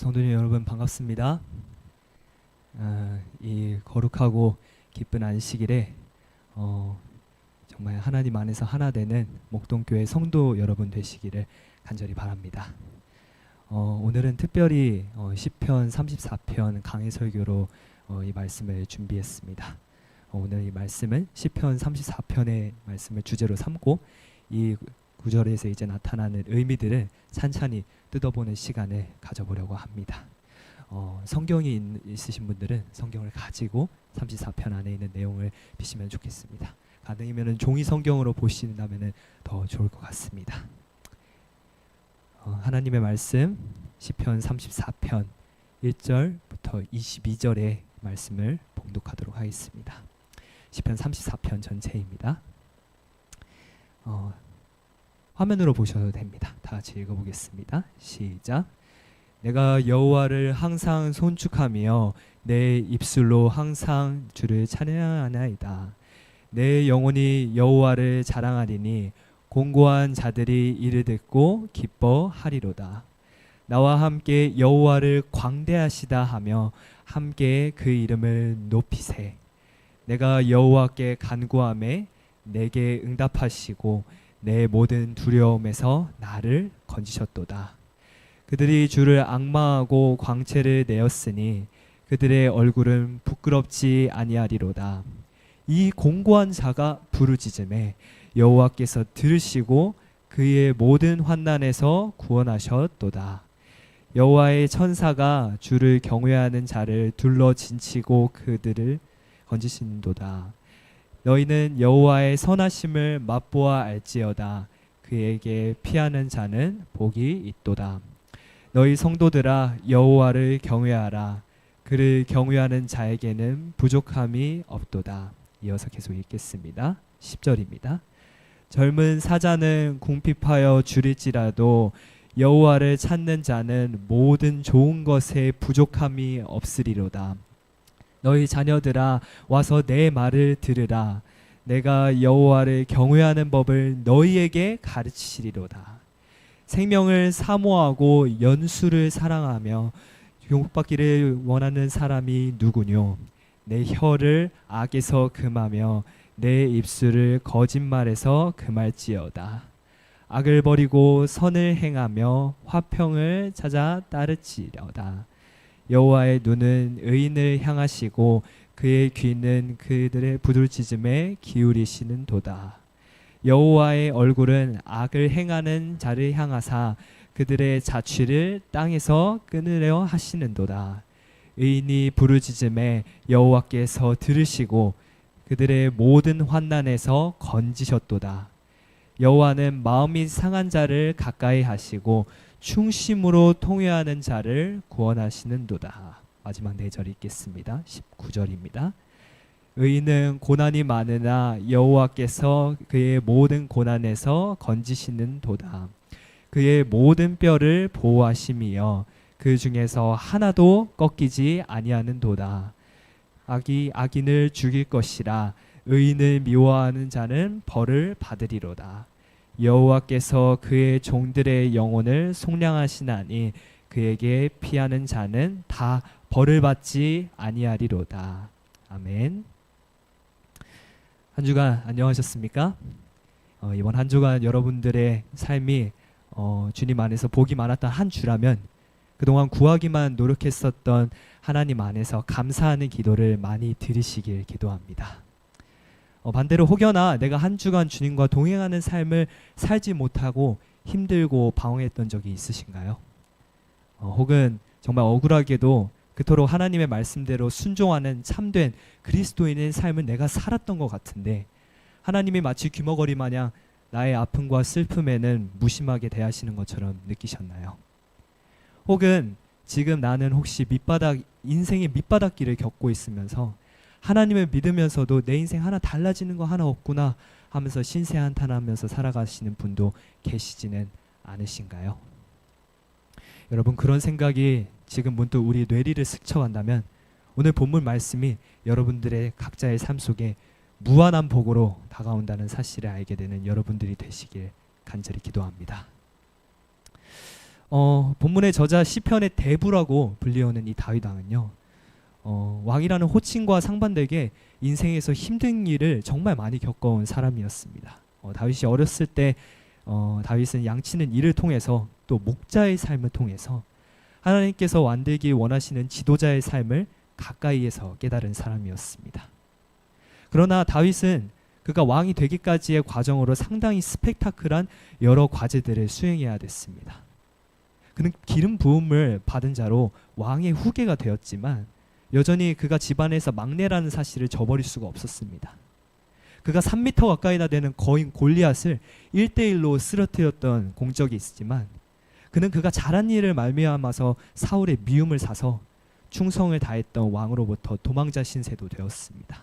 성도님 여러분 반갑습니다. 이 거룩하고 기쁜 안식일에 정말 하나님 안에서 하나 되는 목동교회 성도 여러분 되시기를 간절히 바랍니다. 오늘은 특별히 시편 34편 강해 설교로 이 말씀을 준비했습니다. 오늘 이 말씀은 시편 34편의 말씀을 주제로 삼고 이 구절에서 이제 나타나는 의미들을 찬찬히 뜯어보는 시간을 가져보려고 합니다. 성경이 있으신 분들은 성경을 가지고 34편 안에 있는 내용을 보시면 좋겠습니다. 가능이면 종이 성경으로 보신다면 더 좋을 것 같습니다. 하나님의 말씀 시편 34편 1절부터 22절의 말씀을 봉독하도록 하겠습니다. 시편 34편 전체입니다. 화면으로 보셔도 됩니다. 다 같이 읽어보겠습니다. 시작. 내가 여호와를 항상 손축하며 내 입술로 항상 주를 찬양하나이다. 내 영혼이 여호와를 자랑하리니 공고한 자들이 이를 듣고 기뻐하리로다. 나와 함께 여호와를 광대하시다 하며 함께 그 이름을 높이세. 내가 여호와께 간구하매 내게 응답하시고 내 모든 두려움에서 나를 건지셨도다. 그들이 주를 앙망하고 광채를 내었으니 그들의 얼굴은 부끄럽지 아니하리로다. 이 공고한 자가 부르짖음에 여호와께서 들으시고 그의 모든 환난에서 구원하셨도다. 여호와의 천사가 주를 경외하는 자를 둘러 진치고 그들을 건지신도다. 너희는 여호와의 선하심을 맛보아 알지어다. 그에게 피하는 자는 복이 있도다. 너희 성도들아 여호와를 경외하라. 그를 경외하는 자에게는 부족함이 없도다. 이어서 계속 읽겠습니다. 10절입니다. 젊은 사자는 궁핍하여 줄일지라도 여호와를 찾는 자는 모든 좋은 것에 부족함이 없으리로다. 너희 자녀들아 와서 내 말을 들으라. 내가 여호와를 경외하는 법을 너희에게 가르치리로다. 생명을 사모하고 연수를 사랑하며 욕받기를 원하는 사람이 누구뇨? 내 혀를 악에서 금하며 내 입술을 거짓말에서 금할지어다. 악을 버리고 선을 행하며 화평을 찾아 따르지려다. 여호와의 눈은 의인을 향하시고 그의 귀는 그들의 부르짖음에 기울이시는 도다. 여호와의 얼굴은 악을 행하는 자를 향하사 그들의 자취를 땅에서 끊으려 하시는도다. 의인이 부르짖음에 여호와께서 들으시고 그들의 모든 환난에서 건지셨도다. 여호와는 마음이 상한 자를 가까이 하시고 충심으로 통회하는 자를 구원하시는도다. 마지막 4절 읽겠습니다. 19절입니다. 의인은 고난이 많으나 여호와께서 그의 모든 고난에서 건지시는도다. 그의 모든 뼈를 보호하심이여 그 중에서 하나도 꺾이지 아니하는도다. 악인을 죽일 것이라. 의인을 미워하는 자는 벌을 받으리로다. 여호와께서 그의 종들의 영혼을 속량하시나니 그에게 피하는 자는 다 벌을 받지 아니하리로다. 아멘. 한 주간 안녕하셨습니까? 이번 한 주간 여러분들의 삶이 주님 안에서 복이 많았던 한 주라면 그동안 구하기만 노력했었던 하나님 안에서 감사하는 기도를 많이 들으시길 기도합니다. 반대로 혹여나 내가 한 주간 주님과 동행하는 삶을 살지 못하고 힘들고 방황했던 적이 있으신가요? 혹은 정말 억울하게도 그토록 하나님의 말씀대로 순종하는 참된 그리스도인의 삶을 내가 살았던 것 같은데 하나님이 마치 귀머거리 마냥 나의 아픔과 슬픔에는 무심하게 대하시는 것처럼 느끼셨나요? 혹은 지금 나는 혹시 인생의 밑바닥길을 겪고 있으면서 하나님을 믿으면서도 내 인생 하나 달라지는 거 하나 없구나 하면서 신세한탄하면서 살아가시는 분도 계시지는 않으신가요? 여러분, 그런 생각이 지금 문득 우리 뇌리를 스쳐간다면 오늘 본문 말씀이 여러분들의 각자의 삶 속에 무한한 복으로 다가온다는 사실을 알게 되는 여러분들이 되시길 간절히 기도합니다. 본문의 저자 시편의 대부라고 불리우는 이 다윗 왕은요, 왕이라는 호칭과 상반되게 인생에서 힘든 일을 정말 많이 겪어온 사람이었습니다. 다윗이 어렸을 때 다윗은 양치는 일을 통해서 또 목자의 삶을 통해서 하나님께서 만들기 원하시는 지도자의 삶을 가까이에서 깨달은 사람이었습니다. 그러나 다윗은 그가 왕이 되기까지의 과정으로 상당히 스펙타클한 여러 과제들을 수행해야 됐습니다. 그는 기름 부음을 받은 자로 왕의 후계가 되었지만 여전히 그가 집안에서 막내라는 사실을 저버릴 수가 없었습니다. 그가 3m 가까이나 되는 거인 골리앗을 1대1로 쓰러뜨렸던 공적이 있지만 그는 그가 잘한 일을 말미암아서 사울의 미움을 사서 충성을 다했던 왕으로부터 도망자 신세도 되었습니다.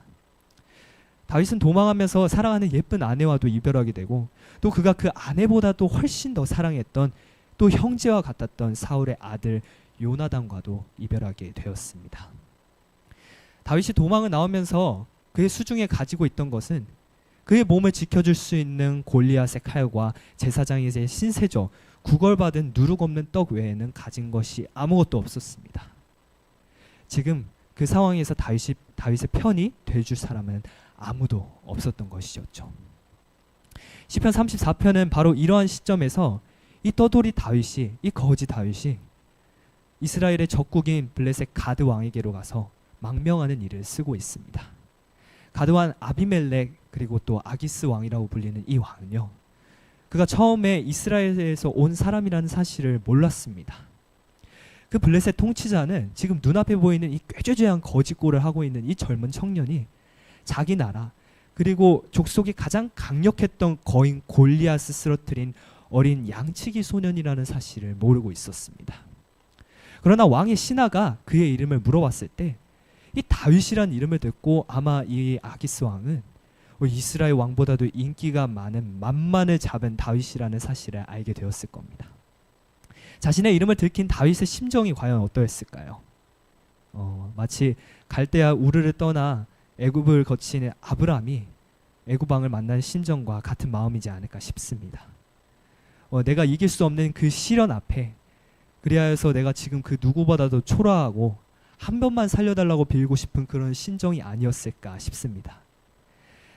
다윗은 도망하면서 사랑하는 예쁜 아내와도 이별하게 되고 또 그가 그 아내보다도 훨씬 더 사랑했던 또 형제와 같았던 사울의 아들 요나단과도 이별하게 되었습니다. 다윗이 도망을 나오면서 그의 수중에 가지고 있던 것은 그의 몸을 지켜줄 수 있는 골리앗의 칼과 제사장의 신세죠, 구걸받은 누룩 없는 떡 외에는 가진 것이 아무것도 없었습니다. 지금 그 상황에서 다윗의 편이 돼줄 사람은 아무도 없었던 것이었죠. 시편 34편은 바로 이러한 시점에서 이 떠돌이 다윗이, 이 거지 다윗이 이스라엘의 적국인 블레셋 가드 왕에게로 가서 망명하는 일을 쓰고 있습니다. 가드 왕 아비멜렉 그리고 또 아기스 왕이라고 불리는 이 왕은요, 그가 처음에 이스라엘에서 온 사람이라는 사실을 몰랐습니다. 그 블레셋 통치자는 지금 눈앞에 보이는 이 꾀죄죄한 거짓골을 하고 있는 이 젊은 청년이 자기 나라 그리고 족속이 가장 강력했던 거인 골리앗을 쓰러뜨린 어린 양치기 소년이라는 사실을 모르고 있었습니다. 그러나 왕의 신하가 그의 이름을 물어봤을 때 이 다윗이란 이름을 듣고 아마 이 아기스 왕은 이스라엘 왕보다도 인기가 많은 만만을 잡은 다윗이라는 사실을 알게 되었을 겁니다. 자신의 이름을 들킨 다윗의 심정이 과연 어떠했을까요? 마치 갈대아 우르를 떠나 애굽을 거치는 아브라함이 애굽 왕을 만난 심정과 같은 마음이지 않을까 싶습니다. 내가 이길 수 없는 그 시련 앞에 그리하여서 내가 지금 그 누구보다도 초라하고 한 번만 살려달라고 빌고 싶은 그런 심정이 아니었을까 싶습니다.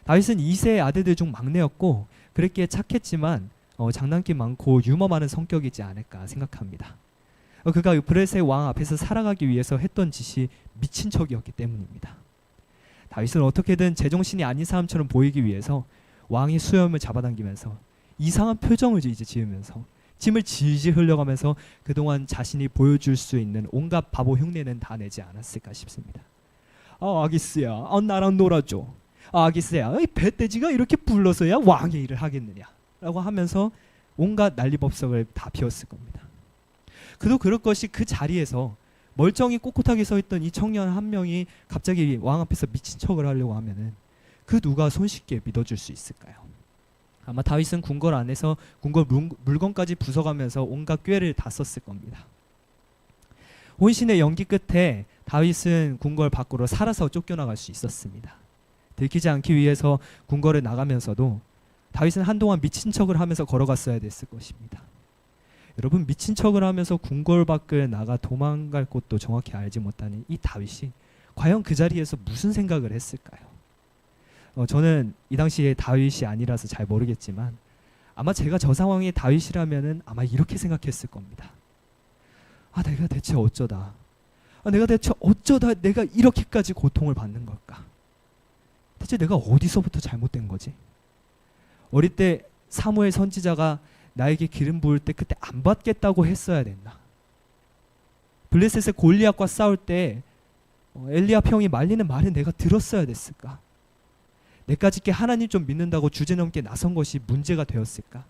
다윗은 2세의 아들들 중 막내였고 그랬기에 착했지만 장난기 많고 유머 많은 성격이지 않을까 생각합니다. 그가 블레셋 왕 앞에서 살아가기 위해서 했던 짓이 미친 척이었기 때문입니다. 다윗은 어떻게든 제정신이 아닌 사람처럼 보이기 위해서 왕의 수염을 잡아당기면서 이상한 표정을 이제 지으면서 침을 질질 흘려가면서 그동안 자신이 보여줄 수 있는 온갖 바보 흉내는 다 내지 않았을까 싶습니다. 아기스야, 나랑 놀아줘. 아기스야, 이 배돼지가 이렇게 불러서야 왕의 일을 하겠느냐 라고 하면서 온갖 난리법석을 다 피웠을 겁니다. 그도 그럴 것이 그 자리에서 멀쩡히 꼿꼿하게 서 있던 이 청년 한 명이 갑자기 왕 앞에서 미친 척을 하려고 하면은 그 누가 손쉽게 믿어줄 수 있을까요? 아마 다윗은 궁궐 안에서 궁궐 물건까지 부숴가면서 온갖 꾀를 다 썼을 겁니다. 혼신의 연기 끝에 다윗은 궁궐 밖으로 살아서 쫓겨나갈 수 있었습니다. 들키지 않기 위해서 궁궐에 나가면서도 다윗은 한동안 미친 척을 하면서 걸어갔어야 됐을 것입니다. 여러분, 미친 척을 하면서 궁궐 밖을 나가 도망갈 곳도 정확히 알지 못하는 이 다윗이 과연 그 자리에서 무슨 생각을 했을까요? 저는 이 당시에 다윗이 아니라서 잘 모르겠지만 아마 제가 저 상황의 다윗이라면은 아마 이렇게 생각했을 겁니다. 내가 대체 어쩌다 내가 이렇게까지 고통을 받는 걸까? 대체 내가 어디서부터 잘못된 거지? 어릴 때 사무엘 선지자가 나에게 기름 부을 때 그때 안 받겠다고 했어야 됐나? 블레셋의 골리앗과 싸울 때 엘리압 형이 말리는 말을 내가 들었어야 됐을까? 내까짓게 하나님 좀 믿는다고 주제넘게 나선 것이 문제가 되었을까?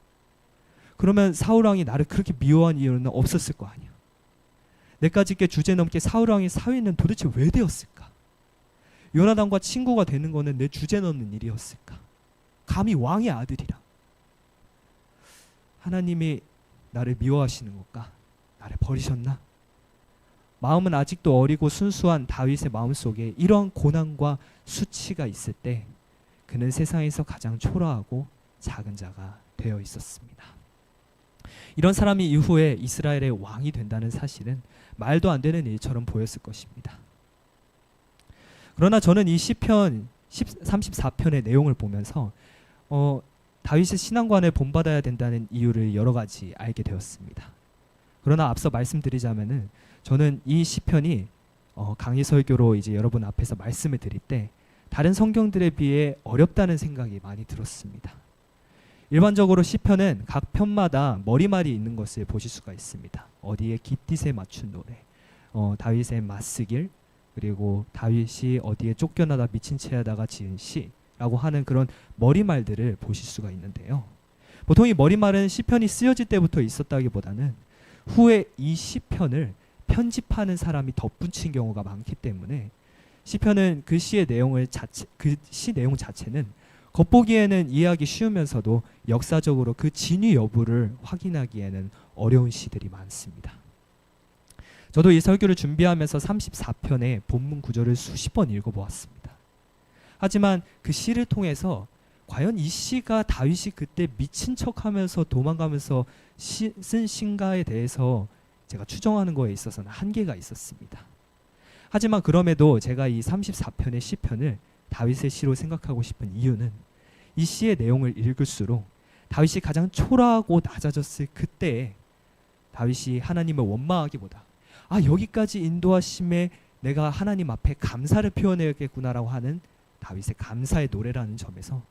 그러면 사울왕이 나를 그렇게 미워한 이유는 없었을 거 아니야. 내까짓게 주제넘게 사울왕의 사위는 도대체 왜 되었을까? 요나단과 친구가 되는 거는 내 주제넘는 일이었을까? 감히 왕의 아들이라. 하나님이 나를 미워하시는 걸까? 나를 버리셨나? 마음은 아직도 어리고 순수한 다윗의 마음속에 이러한 고난과 수치가 있을 때 그는 세상에서 가장 초라하고 작은 자가 되어 있었습니다. 이런 사람이 이후에 이스라엘의 왕이 된다는 사실은 말도 안 되는 일처럼 보였을 것입니다. 그러나 저는 이 시편 34편의 내용을 보면서 다윗의 신앙관을 본받아야 된다는 이유를 여러 가지 알게 되었습니다. 그러나 앞서 말씀드리자면은 저는 이 시편이 강의 설교로 이제 여러분 앞에서 말씀을 드릴 때 다른 성경들에 비해 어렵다는 생각이 많이 들었습니다. 일반적으로 시편은 각 편마다 머리말이 있는 것을 보실 수가 있습니다. 어디에 깃딧에 맞춘 노래, 다윗의 맞쓰길, 그리고 다윗이 어디에 쫓겨나다 미친 채 하다가 지은 시라고 하는 그런 머리말들을 보실 수가 있는데요. 보통 이 머리말은 시편이 쓰여질 때부터 있었다기보다는 후에 이 시편을 편집하는 사람이 덧붙인 경우가 많기 때문에 시편은 그 시의 내용을 그 시 내용 자체는 겉보기에는 이해하기 쉬우면서도 역사적으로 그 진위 여부를 확인하기에는 어려운 시들이 많습니다. 저도 이 설교를 준비하면서 34편의 본문 구절을 수십 번 읽어보았습니다. 하지만 그 시를 통해서 과연 이 시가 다윗이 그때 미친 척하면서 도망가면서 쓴 시인가에 대해서 제가 추정하는 거에 있어서는 한계가 있었습니다. 하지만 그럼에도 제가 이 34편의 시편을 다윗의 시로 생각하고 싶은 이유는 이 시의 내용을 읽을수록 다윗이 가장 초라하고 낮아졌을 그때에 다윗이 하나님을 원망하기보다 여기까지 인도하심에 내가 하나님 앞에 감사를 표현해야겠구나라고 하는 다윗의 감사의 노래라는 점에서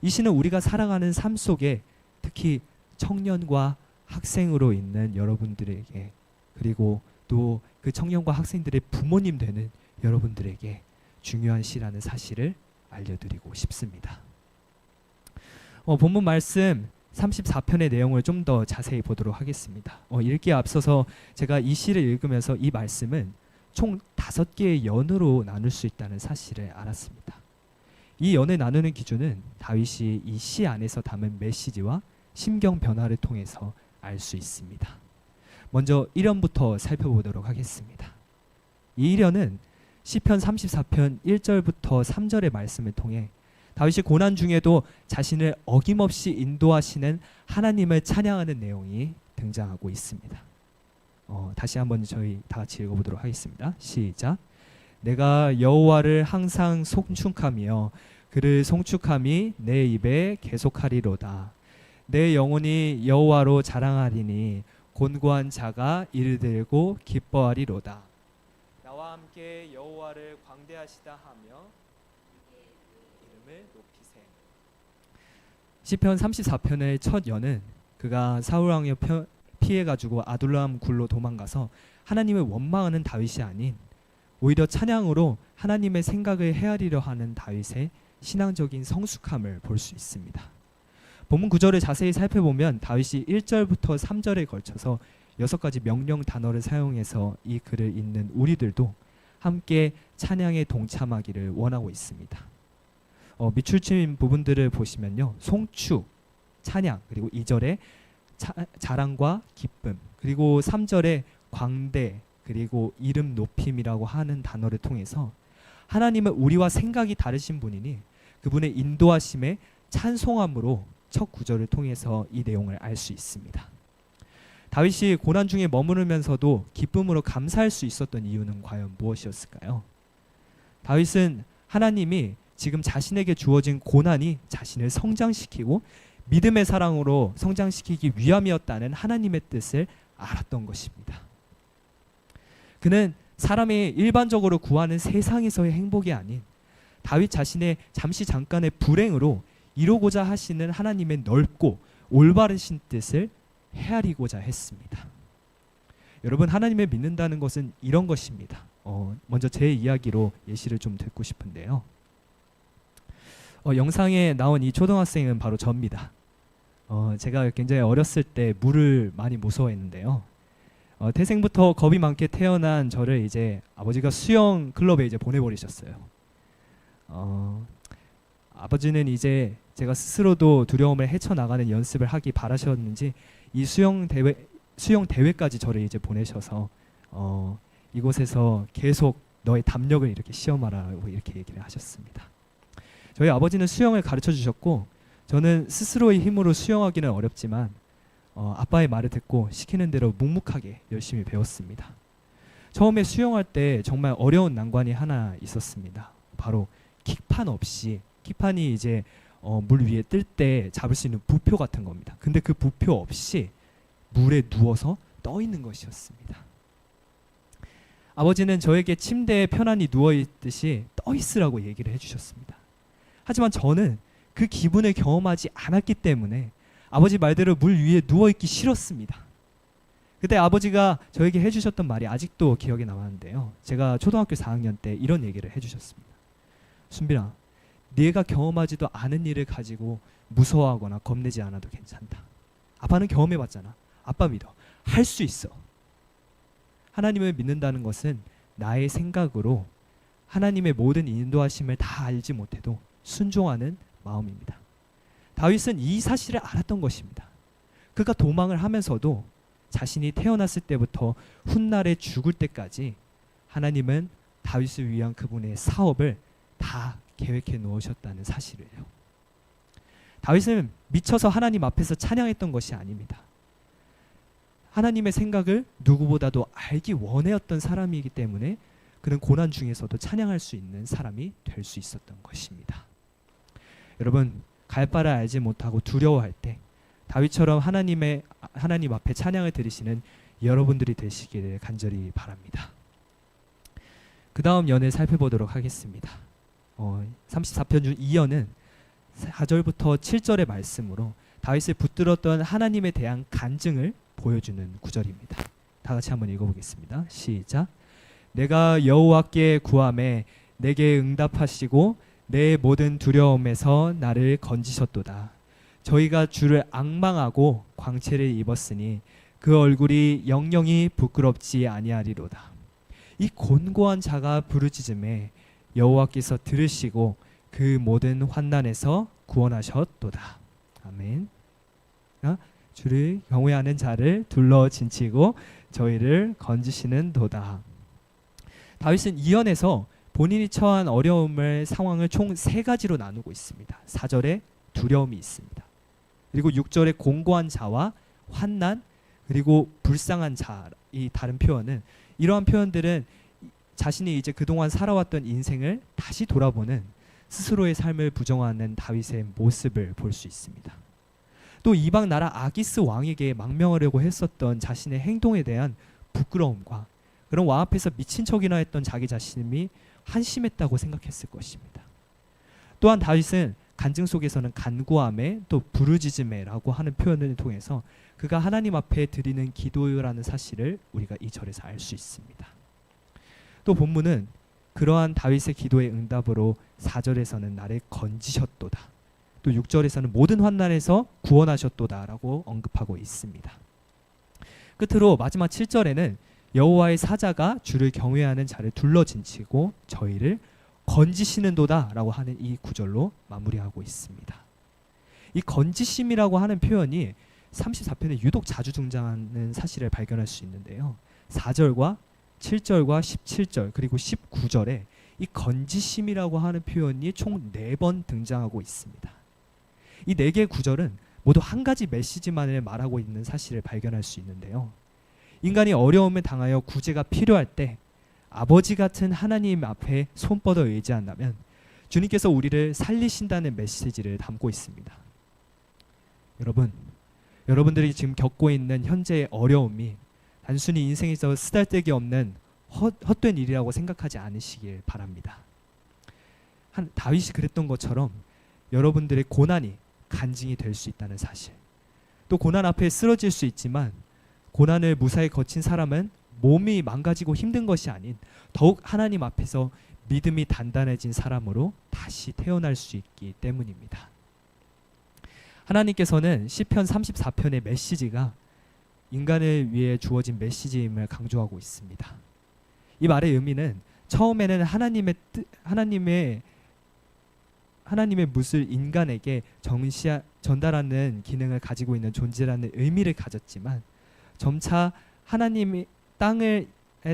이 시는 우리가 살아가는 삶 속에 특히 청년과 학생으로 있는 여러분들에게, 그리고 또 그 청년과 학생들의 부모님 되는 여러분들에게 중요한 시라는 사실을 알려드리고 싶습니다. 본문 말씀 34편의 내용을 좀 더 자세히 보도록 하겠습니다. 읽기에 앞서서 제가 이 시를 읽으면서 이 말씀은 총 5개의 연으로 나눌 수 있다는 사실을 알았습니다. 이 연을 나누는 기준은 다윗이 이 시 안에서 담은 메시지와 심경 변화를 통해서 알 수 있습니다. 먼저 1연부터 살펴보도록 하겠습니다. 이 1연은 시편 34편 1절부터 3절의 말씀을 통해 다윗이 고난 중에도 자신을 어김없이 인도하시는 하나님을 찬양하는 내용이 등장하고 있습니다. 다시 한번 저희 다 같이 읽어보도록 하겠습니다. 시작. 내가 여호와를 항상 송축하며 그를 송축함이 내 입에 계속하리로다. 내 영혼이 여호와로 자랑하리니 곤고한 자가 이를 들고 기뻐하리로다. 나와 함께 여호와를 광대하시다 하며 이름을 높이세. 시편 34편의 첫 연은 그가 사울 왕의 피해가지고 아둘람 굴로 도망가서 하나님을 원망하는 다윗이 아닌 오히려 찬양으로 하나님의 생각을 헤아리려 하는 다윗의 신앙적인 성숙함을 볼 수 있습니다. 본문 구절을 자세히 살펴보면 다윗이 1절부터 3절에 걸쳐서 6가지 명령 단어를 사용해서 이 글을 읽는 우리들도 함께 찬양에 동참하기를 원하고 있습니다. 밑줄 친 부분들을 보시면요, 송축, 찬양, 그리고 2절에 자랑과 기쁨, 그리고 3절에 광대, 그리고 이름 높임이라고 하는 단어를 통해서 하나님은 우리와 생각이 다르신 분이니 그분의 인도하심에 찬송함으로 첫 구절을 통해서 이 내용을 알 수 있습니다. 다윗이 고난 중에 머무르면서도 기쁨으로 감사할 수 있었던 이유는 과연 무엇이었을까요? 다윗은 하나님이 지금 자신에게 주어진 고난이 자신을 성장시키고 믿음의 사랑으로 성장시키기 위함이었다는 하나님의 뜻을 알았던 것입니다. 그는 사람이 일반적으로 구하는 세상에서의 행복이 아닌 다윗 자신의 잠깐의 불행으로 이루고자 하시는 하나님의 넓고 올바르신 뜻을 헤아리고자 했습니다. 여러분, 하나님을 믿는다는 것은 이런 것입니다. 먼저 제 이야기로 예시를 좀 듣고 싶은데요. 영상에 나온 이 초등학생은 바로 저입니다. 제가 굉장히 어렸을 때 물을 많이 무서워했는데요. 태생부터 겁이 많게 태어난 저를 이제 아버지가 수영 클럽에 이제 보내버리셨어요. 아버지는 이제 제가 스스로도 두려움을 헤쳐나가는 연습을 하기 바라셨는지 이 수영 대회까지 저를 이제 보내셔서 이곳에서 계속 너의 담력을 이렇게 시험하라고 이렇게 얘기를 하셨습니다. 저희 아버지는 수영을 가르쳐 주셨고 저는 스스로의 힘으로 수영하기는 어렵지만 아빠의 말을 듣고 시키는 대로 묵묵하게 열심히 배웠습니다. 처음에 수영할 때 정말 어려운 난관이 하나 있었습니다. 바로 킥판이 이제 물 위에 뜰 때 잡을 수 있는 부표 같은 겁니다. 근데 그 부표 없이 물에 누워서 떠 있는 것이었습니다. 아버지는 저에게 침대에 편안히 누워 있듯이 떠 있으라고 얘기를 해주셨습니다. 하지만 저는 그 기분을 경험하지 않았기 때문에 아버지 말대로 물 위에 누워 있기 싫었습니다. 그때 아버지가 저에게 해주셨던 말이 아직도 기억에 남았는데요. 제가 초등학교 4학년 때 이런 얘기를 해주셨습니다. 순빈아, 네가 경험하지도 않은 일을 가지고 무서워하거나 겁내지 않아도 괜찮다. 아빠는 경험해봤잖아. 아빠 믿어. 할 수 있어. 하나님을 믿는다는 것은 나의 생각으로 하나님의 모든 인도하심을 다 알지 못해도 순종하는 마음입니다. 다윗은 이 사실을 알았던 것입니다. 그가 도망을 하면서도 자신이 태어났을 때부터 훗날에 죽을 때까지 하나님은 다윗을 위한 그분의 사업을 다 계획해 놓으셨다는 사실을요. 다윗은 미쳐서 하나님 앞에서 찬양했던 것이 아닙니다. 하나님의 생각을 누구보다도 알기 원해었던 사람이기 때문에 그는 고난 중에서도 찬양할 수 있는 사람이 될 수 있었던 것입니다. 여러분, 갈 바를 알지 못하고 두려워할 때 다윗처럼 하나님 앞에 찬양을 드리시는 여러분들이 되시기를 간절히 바랍니다. 그 다음 연을 살펴보도록 하겠습니다. 34편 중 2연은 4절부터 7절의 말씀으로 다윗을 붙들었던 하나님에 대한 간증을 보여주는 구절입니다. 다 같이 한번 읽어보겠습니다. 시작. 내가 여호와께 구하매 내게 응답하시고 내 모든 두려움에서 나를 건지셨도다. 저희가 주를 앙망하고 광채를 입었으니 그 얼굴이 영영이 부끄럽지 아니하리로다. 이 곤고한 자가 부르짖음에 여호와께서 들으시고 그 모든 환난에서 구원하셨도다. 아멘. 주를 경외하는 자를 둘러 진치고 저희를 건지시는 도다. 다윗은 2연에서 본인이 처한 상황을 총 3가지로 나누고 있습니다. 4절에 두려움이 있습니다. 그리고 6절에 공고한 자와 환난, 그리고 불쌍한 자, 이 다른 표현은, 이러한 표현들은 자신이 이제 그동안 살아왔던 인생을 다시 돌아보는 스스로의 삶을 부정하는 다윗의 모습을 볼 수 있습니다. 또 이방 나라 아기스 왕에게 망명하려고 했었던 자신의 행동에 대한 부끄러움과 그런 왕 앞에서 미친 척이나 했던 자기 자신이 한심했다고 생각했을 것입니다. 또한 다윗은 간증 속에서는 간구함에 또 부르짖음에라고 하는 표현을 통해서 그가 하나님 앞에 드리는 기도라는 사실을 우리가 이 절에서 알 수 있습니다. 또 본문은 그러한 다윗의 기도의 응답으로 4절에서는 나를 건지셨도다, 또 6절에서는 모든 환난에서 구원하셨도다라고 언급하고 있습니다. 끝으로 마지막 7절에는 여호와의 사자가 주를 경외하는 자를 둘러진치고 저희를 건지시는도다라고 하는 이 구절로 마무리하고 있습니다. 이 건지심이라고 하는 표현이 34편에 유독 자주 등장하는 사실을 발견할 수 있는데요. 4절과 7절과 17절 그리고 19절에 이 건지심이라고 하는 표현이 총 4번 등장하고 있습니다. 이 4개의 구절은 모두 한 가지 메시지만을 말하고 있는 사실을 발견할 수 있는데요. 인간이 어려움을 당하여 구제가 필요할 때 아버지 같은 하나님 앞에 손뻗어 의지한다면 주님께서 우리를 살리신다는 메시지를 담고 있습니다. 여러분들이 지금 겪고 있는 현재의 어려움이 단순히 인생에서 쓰잘데기 없는 헛된 일이라고 생각하지 않으시길 바랍니다. 다윗이 그랬던 것처럼 여러분들의 고난이 간증이 될 수 있다는 사실, 또 고난 앞에 쓰러질 수 있지만 고난을 무사히 거친 사람은 몸이 망가지고 힘든 것이 아닌 더욱 하나님 앞에서 믿음이 단단해진 사람으로 다시 태어날 수 있기 때문입니다. 하나님께서는 시편 34편의 메시지가 인간을 위해 주어진 메시지임을 강조하고 있습니다. 이 말의 의미는 처음에는 하나님의 묻을 인간에게 전달하는 기능을 가지고 있는 존재라는 의미를 가졌지만 점차 하나님이 땅에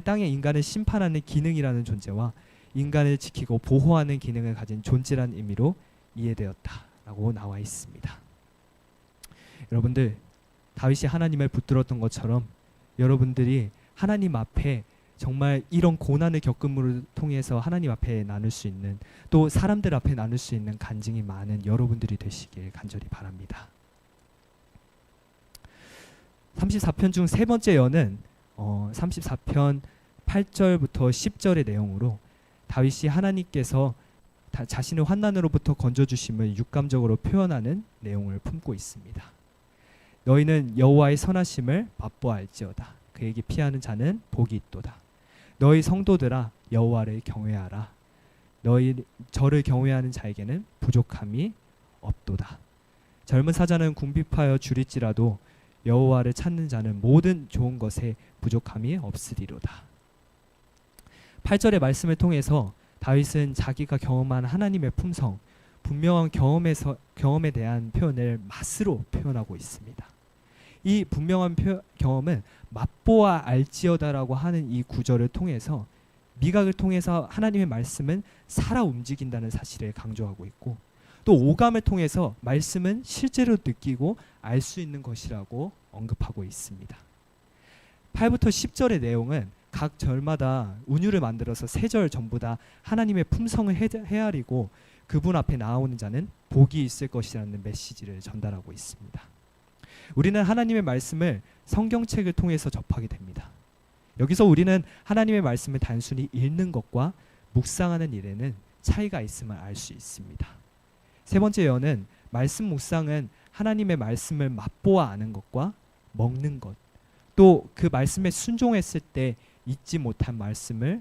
인간을 심판하는 기능이라는 존재와 인간을 지키고 보호하는 기능을 가진 존재라는 의미로 이해되었다라고 나와 있습니다. 여러분들, 다윗이 하나님을 붙들었던 것처럼 여러분들이 하나님 앞에 정말 이런 고난을 겪음으로 통해서 하나님 앞에 나눌 수 있는, 또 사람들 앞에 나눌 수 있는 간증이 많은 여러분들이 되시길 간절히 바랍니다. 34편 중 세 번째 여는 34편 8절부터 10절의 내용으로 다윗이 하나님께서 자신의 환난으로부터 건져주심을 육감적으로 표현하는 내용을 품고 있습니다. 너희는 여호와의 선하심을 맛보알지어다. 그에게 피하는 자는 복이 있도다. 너희 성도들아 여호와를 경외하라. 너희 저를 경외하는 자에게는 부족함이 없도다. 젊은 사자는 궁핍하여 줄일지라도 여호와를 찾는 자는 모든 좋은 것에 부족함이 없으리로다. 8절의 말씀을 통해서 다윗은 자기가 경험한 하나님의 품성, 분명한 경험에 대한 표현을 맛으로 표현하고 있습니다. 이 분명한 경험은 맛보아 알지어다라고 하는 이 구절을 통해서, 미각을 통해서 하나님의 말씀은 살아 움직인다는 사실을 강조하고 있고, 또 오감을 통해서 말씀은 실제로 느끼고 알 수 있는 것이라고 언급하고 있습니다. 8부터 10절의 내용은 각 절마다 운율을 만들어서 세 절 전부 다 하나님의 품성을 헤아리고 그분 앞에 나오는 자는 복이 있을 것이라는 메시지를 전달하고 있습니다. 우리는 하나님의 말씀을 성경책을 통해서 접하게 됩니다. 여기서 우리는 하나님의 말씀을 단순히 읽는 것과 묵상하는 일에는 차이가 있음을 알 수 있습니다. 세 번째 여는 말씀 묵상은 하나님의 말씀을 맛보아 아는 것과 먹는 것, 또 그 말씀에 순종했을 때 잊지 못한 말씀의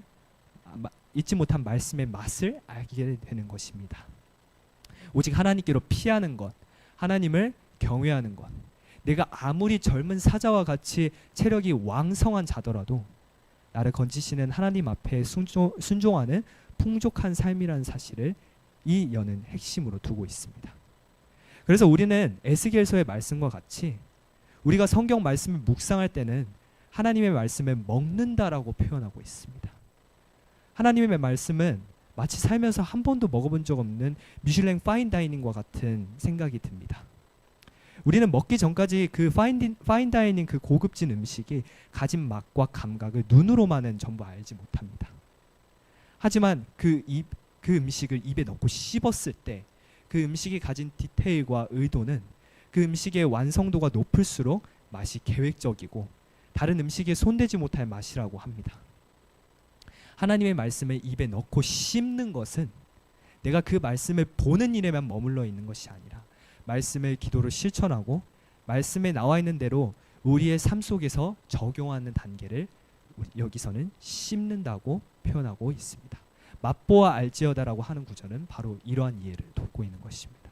맛을 알게 되는 것입니다. 오직 하나님께로 피하는 것, 하나님을 경외하는 것, 내가 아무리 젊은 사자와 같이 체력이 왕성한 자더라도 나를 건지시는 하나님 앞에 순종하는 풍족한 삶이라는 사실을 이 여는 핵심으로 두고 있습니다. 그래서 우리는 에스겔서의 말씀과 같이 우리가 성경 말씀을 묵상할 때는 하나님의 말씀을 먹는다라고 표현하고 있습니다. 하나님의 말씀은 마치 살면서 한 번도 먹어본 적 없는 미슐랭 파인다이닝과 같은 생각이 듭니다. 우리는 먹기 전까지 그 파인다이닝, 그 고급진 음식이 가진 맛과 감각을 눈으로만은 전부 알지 못합니다. 하지만 그 음식을 입에 넣고 씹었을 때 그 음식이 가진 디테일과 의도는 그 음식의 완성도가 높을수록 맛이 계획적이고 다른 음식에 손대지 못할 맛이라고 합니다. 하나님의 말씀을 입에 넣고 씹는 것은 내가 그 말씀을 보는 일에만 머물러 있는 것이 아니라 말씀을 기도로 실천하고 말씀에 나와 있는 대로 우리의 삶 속에서 적용하는 단계를 여기서는 씹는다고 표현하고 있습니다. 맛보아 알지어다라고 하는 구절은 바로 이러한 이해를 돕고 있는 것입니다.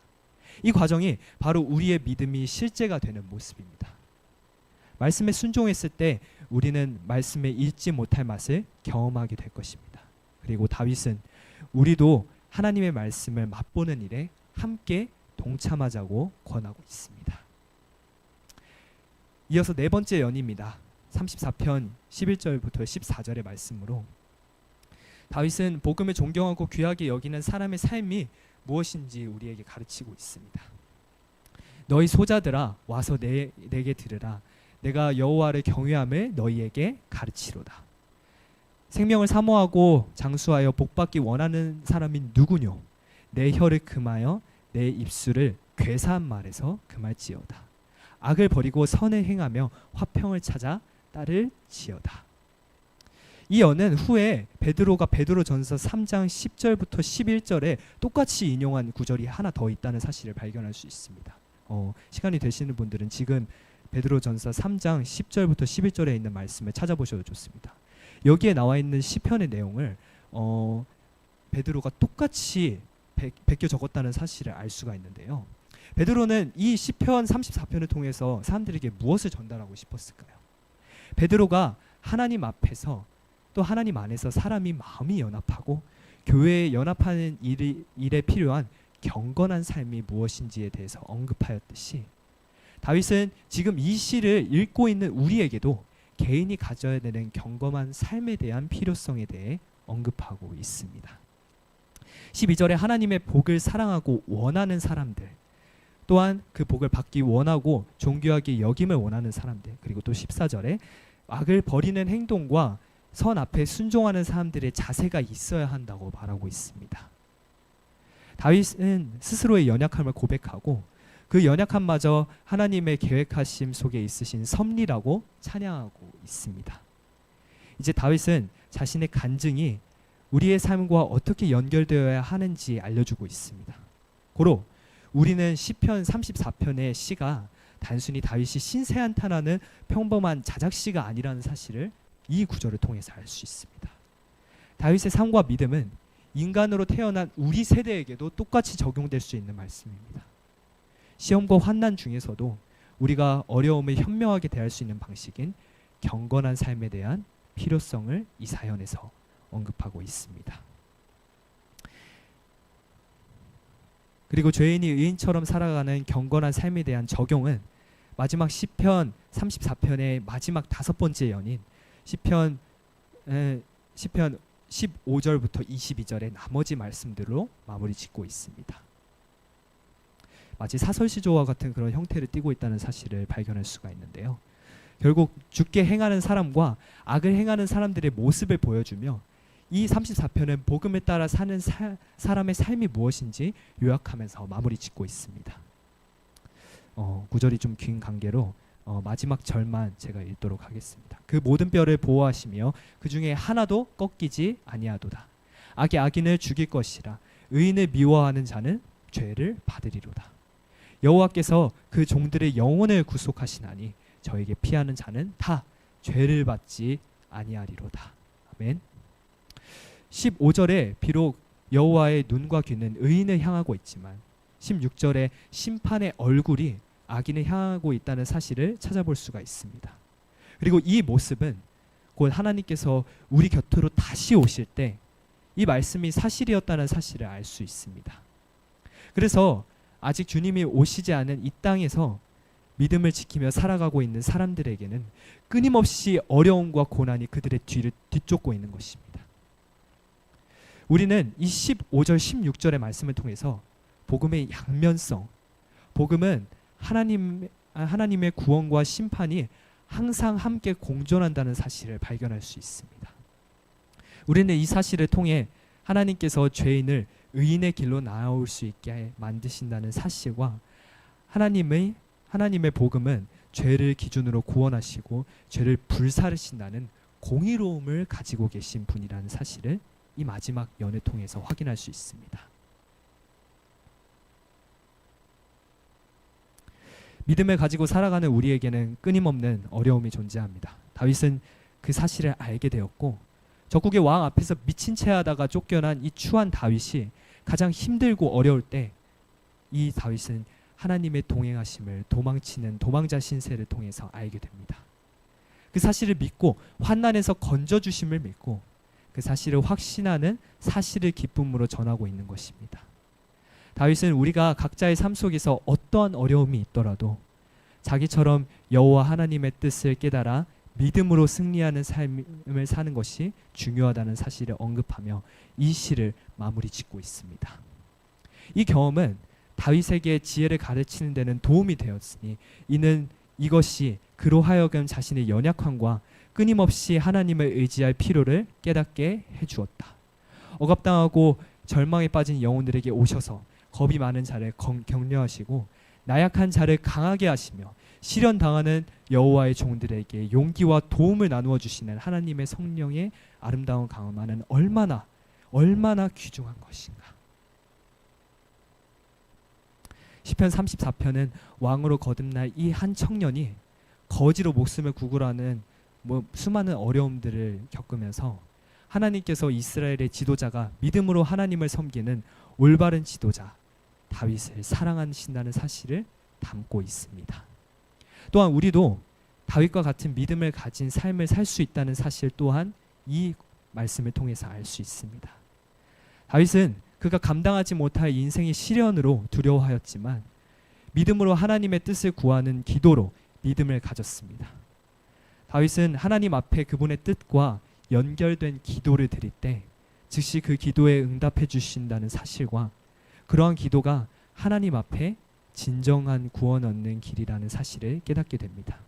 이 과정이 바로 우리의 믿음이 실제가 되는 모습입니다. 말씀에 순종했을 때 우리는 말씀에 잊지 못할 맛을 경험하게 될 것입니다. 그리고 다윗은 우리도 하나님의 말씀을 맛보는 일에 함께 동참하자고 권하고 있습니다. 이어서 네 번째 연입니다. 34편 11절부터 14절의 말씀으로 다윗은 복음을 존경하고 귀하게 여기는 사람의 삶이 무엇인지 우리에게 가르치고 있습니다. 너희 소자들아 와서 내게 들으라. 내가 여호와를 경외함을 너희에게 가르치로다. 생명을 사모하고 장수하여 복받기 원하는 사람이 누구뇨? 내 혀를 금하여 내 입술을 괴사한 말에서 금할지어다. 악을 버리고 선을 행하며 화평을 찾아 따를지어다. 이 여는 후에 베드로가 베드로전서 3장 10절부터 11절에 똑같이 인용한 구절이 하나 더 있다는 사실을 발견할 수 있습니다. 시간이 되시는 분들은 지금 베드로전서 3장 10절부터 11절에 있는 말씀을 찾아보셔도 좋습니다. 여기에 나와 있는 시편의 내용을 베드로가 똑같이 베껴 적었다는 사실을 알 수가 있는데요. 베드로는 이 시편 34편을 통해서 사람들에게 무엇을 전달하고 싶었을까요? 베드로가 하나님 앞에서 또 하나님 안에서 사람이 마음이 연합하고 교회에 연합하는 일에 필요한 경건한 삶이 무엇인지에 대해서 언급하였듯이 다윗은 지금 이 시를 읽고 있는 우리에게도 개인이 가져야 되는 경건한 삶에 대한 필요성에 대해 언급하고 있습니다. 12절에 하나님의 복을 사랑하고 원하는 사람들, 또한 그 복을 받기 원하고 존귀하게 여김을 원하는 사람들, 그리고 또 14절에 악을 버리는 행동과 선 앞에 순종하는 사람들의 자세가 있어야 한다고 말하고 있습니다. 다윗은 스스로의 연약함을 고백하고 그 연약함마저 하나님의 계획하심 속에 있으신 섭리라고 찬양하고 있습니다. 이제 다윗은 자신의 간증이 우리의 삶과 어떻게 연결되어야 하는지 알려주고 있습니다. 고로 우리는 시편 34편의 시가 단순히 다윗이 신세 한탄하는 평범한 자작시가 아니라는 사실을 이 구절을 통해서 알 수 있습니다. 다윗의 삶과 믿음은 인간으로 태어난 우리 세대에게도 똑같이 적용될 수 있는 말씀입니다. 시험과 환난 중에서도 우리가 어려움을 현명하게 대할 수 있는 방식인 경건한 삶에 대한 필요성을 이 사연에서 언급하고 있습니다. 그리고 죄인이 의인처럼 살아가는 경건한 삶에 대한 적용은 마지막 시편 34편의 마지막 5번째 연인 시편 15절부터 22절의 나머지 말씀들로 마무리 짓고 있습니다. 마치 사설시조와 같은 그런 형태를 띠고 있다는 사실을 발견할 수가 있는데요. 결국 죽게 행하는 사람과 악을 행하는 사람들의 모습을 보여주며 이 34편은 복음에 따라 사는 사람의 삶이 무엇인지 요약하면서 마무리 짓고 있습니다. 구절이 좀 긴 관계로 마지막 절만 제가 읽도록 하겠습니다. 그 모든 뼈를 보호하시며 그 중에 하나도 꺾이지 아니하도다. 악의 악인을 죽일 것이라. 의인을 미워하는 자는 죄를 받으리로다. 여호와께서 그 종들의 영혼을 구속하시나니 저에게 피하는 자는 다 죄를 받지 아니하리로다. 아멘. 15절에 비록 여호와의 눈과 귀는 의인을 향하고 있지만 16절에 심판의 얼굴이 악인을 향하고 있다는 사실을 찾아볼 수가 있습니다. 그리고 이 모습은 곧 하나님께서 우리 곁으로 다시 오실 때 이 말씀이 사실이었다는 사실을 알 수 있습니다. 그래서 아직 주님이 오시지 않은 이 땅에서 믿음을 지키며 살아가고 있는 사람들에게는 끊임없이 어려움과 고난이 그들의 뒤를 뒤쫓고 있는 것입니다. 우리는 이 15절 16절의 말씀을 통해서 복음의 양면성, 복음은 하나님의 구원과 심판이 항상 함께 공존한다는 사실을 발견할 수 있습니다. 우리는 이 사실을 통해 하나님께서 죄인을 의인의 길로 나아올 수 있게 만드신다는 사실과 하나님의 복음은 죄를 기준으로 구원하시고 죄를 불사르신다는 공의로움을 가지고 계신 분이라는 사실을 이 마지막 연을 통해서 확인할 수 있습니다. 믿음을 가지고 살아가는 우리에게는 끊임없는 어려움이 존재합니다. 다윗은 그 사실을 알게 되었고 적국의 왕 앞에서 미친 채 하다가 쫓겨난 이 추한 다윗이 가장 힘들고 어려울 때 이 다윗은 하나님의 동행하심을 도망치는 도망자 신세를 통해서 알게 됩니다. 그 사실을 믿고 환난에서 건져주심을 믿고 그 사실을 확신하는 사실을 기쁨으로 전하고 있는 것입니다. 다윗은 우리가 각자의 삶 속에서 어떠한 어려움이 있더라도 자기처럼 여호와 하나님의 뜻을 깨달아 믿음으로 승리하는 삶을 사는 것이 중요하다는 사실을 언급하며 이 시를 마무리 짓고 있습니다. 이 경험은 다윗에게 지혜를 가르치는 데는 도움이 되었으니 이는 이것이 그로 하여금 자신의 연약함과 끊임없이 하나님을 의지할 필요를 깨닫게 해주었다. 억압당하고 절망에 빠진 영혼들에게 오셔서 겁이 많은 자를 격려하시고 나약한 자를 강하게 하시며 시련당하는 여호와의 종들에게 용기와 도움을 나누어 주시는 하나님의 성령의 아름다운 강화는 얼마나 귀중한 것인가. 시편 34편은 왕으로 거듭날 이 한 청년이 거지로 목숨을 구걸하는 수많은 어려움들을 겪으면서 하나님께서 이스라엘의 지도자가 믿음으로 하나님을 섬기는 올바른 지도자 다윗을 사랑하신다는 사실을 담고 있습니다. 또한 우리도 다윗과 같은 믿음을 가진 삶을 살 수 있다는 사실 또한 이 말씀을 통해서 알 수 있습니다. 다윗은 그가 감당하지 못할 인생의 시련으로 두려워하였지만 믿음으로 하나님의 뜻을 구하는 기도로 믿음을 가졌습니다. 다윗은 하나님 앞에 그분의 뜻과 연결된 기도를 드릴 때 즉시 그 기도에 응답해 주신다는 사실과 그러한 기도가 하나님 앞에 진정한 구원 얻는 길이라는 사실을 깨닫게 됩니다.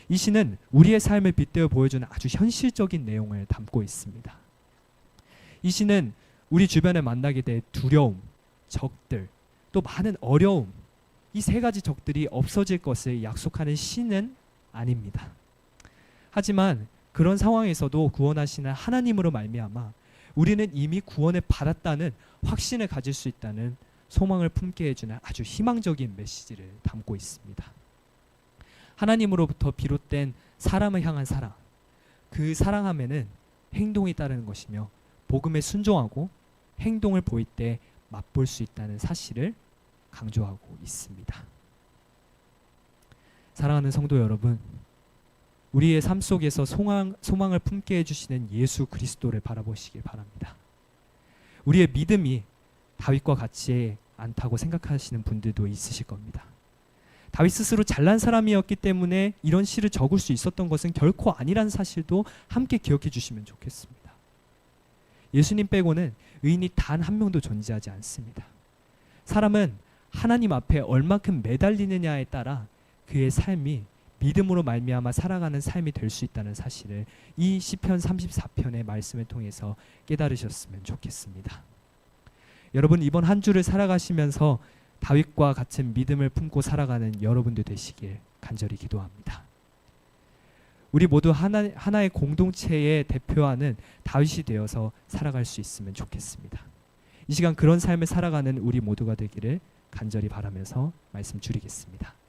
이 시는 우리의 삶을 빗대어 보여주는 아주 현실적인 내용을 담고 있습니다. 이 시는 우리 주변에 만나게 될 두려움, 적들, 또 많은 어려움, 이 세 가지 적들이 없어질 것을 약속하는 시는 아닙니다. 하지만 그런 상황에서도 구원하시는 하나님으로 말미암아 우리는 이미 구원을 받았다는 확신을 가질 수 있다는 소망을 품게 해주는 아주 희망적인 메시지를 담고 있습니다. 하나님으로부터 비롯된 사람을 향한 사랑, 그 사랑함에는 행동이 따르는 것이며 복음에 순종하고 행동을 보일 때 맛볼 수 있다는 사실을 강조하고 있습니다. 사랑하는 성도 여러분, 우리의 삶 속에서 소망을 품게 해주시는 예수 그리스도를 바라보시길 바랍니다. 우리의 믿음이 다윗과 같지 않다고 생각하시는 분들도 있으실 겁니다. 다윗 스스로 잘난 사람이었기 때문에 이런 시를 적을 수 있었던 것은 결코 아니라는 사실도 함께 기억해 주시면 좋겠습니다. 예수님 빼고는 의인이 단 한 명도 존재하지 않습니다. 사람은 하나님 앞에 얼마큼 매달리느냐에 따라 그의 삶이 믿음으로 말미암아 살아가는 삶이 될 수 있다는 사실을 이 시편 34편의 말씀을 통해서 깨달으셨으면 좋겠습니다. 여러분, 이번 한 주를 살아가시면서 다윗과 같은 믿음을 품고 살아가는 여러분들 되시길 간절히 기도합니다. 우리 모두 하나의 공동체에 대표하는 다윗이 되어서 살아갈 수 있으면 좋겠습니다. 이 시간 그런 삶을 살아가는 우리 모두가 되기를 간절히 바라면서 말씀 줄이겠습니다.